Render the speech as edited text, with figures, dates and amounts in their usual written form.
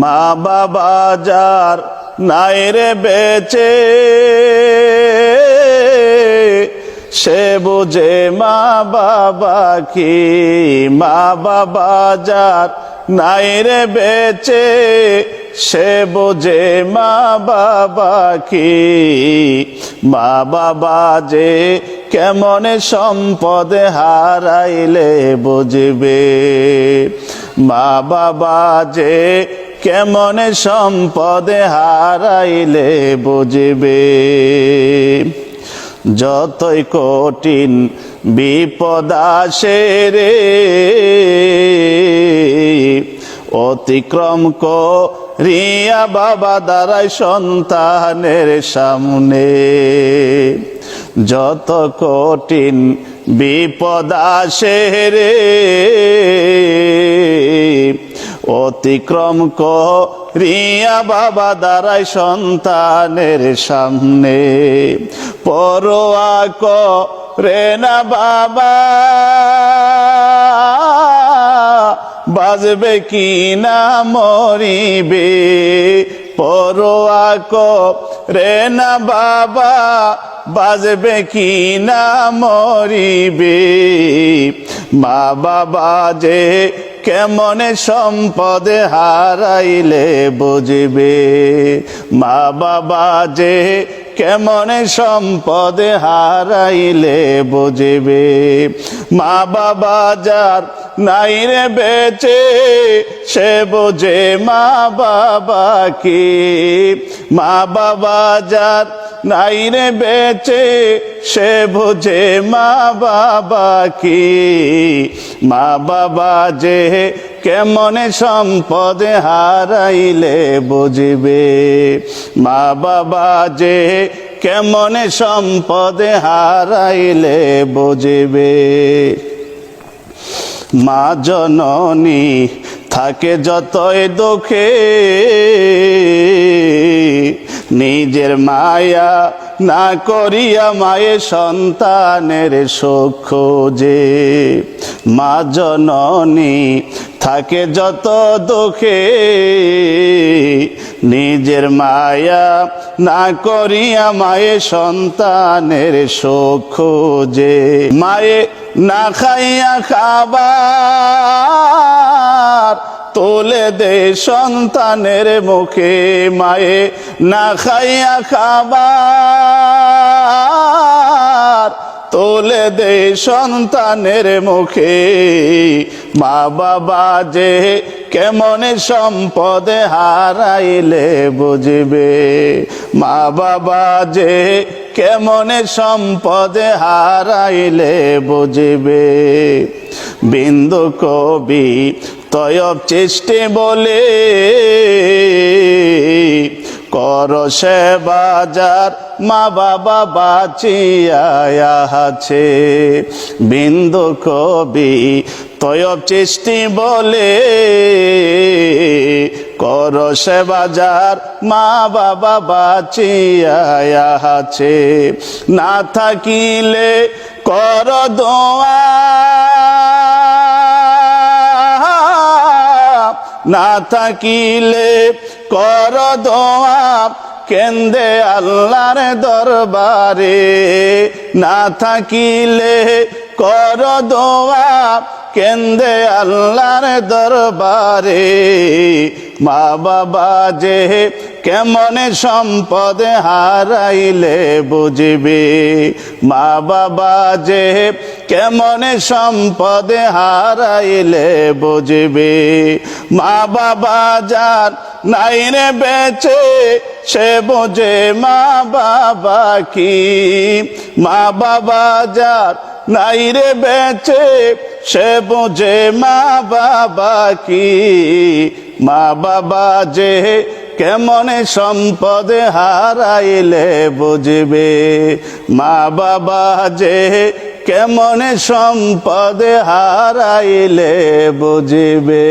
মা বাবা যার নাই রে বেঁচে, সে বুঝে মা বাবা কি। মা বাবা যার নাই রে বেঁচে, সে বুঝে মা বাবা কি। মা বাবা যে কেমন সম্পদ হারাইলে বুঝবে, মা বাবা যে কেমন সম্পদ হারাইলে বুঝবে। যতই কঠিন বিপদ আসে রে, অতিক্রম করিয়া বাবা দাঁড়ায় সন্তানের সামনে। যত কঠিন বিপদ আসে রে, অতিক্রম করিয়া বাবা দাঁড়ায় সন্তানের সামনে। পরোয়া করে না বাবা, বাজবে কি না মরিবে। পরোয়া করে না বাবা, বাজবে কি না মরিবে। মা বাবা যে কেমন সম্পদ হারাইলে বুঝবে, মা বাবা যে কেমন সম্পদ হারাইলে বুঝবে। মা বাবা যার নাই রে বেঁচে, সে বোঝে মা বাবা কি। মা বাবা যার নাই রে বেঁচে, সে বোঝে মা বাবা কি। মা বাবা যে কেমন সম্পদ হারাইলে বুঝবে, মা বাবা যে কেমন সম্পদ হারাইলে বুঝবে। মা জননী থাকে যতই দুঃখে, নিজের মায়া না করিয়া মায়ের সন্তানের সুখ খোঁজে। মা জননী থাকে যত দুঃখে, নিজের মায়া না করিয়া মায়ের সন্তানের সুখ খোঁজে। মায়ে না খাইয়া খাবার তুলে দে সন্তানের মুখে। মায়ে না খাইয়া খাবার তুলে দে সন্তানের মুখে। মা বাবা যে কেমন সম্পদ হারাইলে বুঝবে, মা বাবা যে কেমন সম্পদ হারাইলে বুঝবে। বিন্দু কবি তয়ব চেষ্টে বলে, কর সেবা যার মা বাবা বাঁচিয়া আছে। বিন্দু কবি তয়ব চেষ্টি বলে, কর সেবা যার মা বাবা বাঁচিয়া আছে। না থাকিলে কর দোয়া, না থাকিলে কর দোয়া কেন্দে আল্লাহর দরবারে। না থাকিলে কর দোয়া কেন্দে আল্লাহর দরবারে। মা বাবা যে কেমন সম্পদ হারাইলে বুঝবে, মা বাবা যে কেমন সম্পদ হারাইলে বুঝবে। মা বাবা যার নাই রে বেঁচে, সে বোঝে মা বাবা কি। মা বাবা যার নাই রে বেঁচে, সে বোঝে মা বাবা কি। মা বাবা যে কেমন সম্পদ হারাইলে বুঝবে, মা বাবা যে কেমন সম্পদ হারাইলে বুঝবে।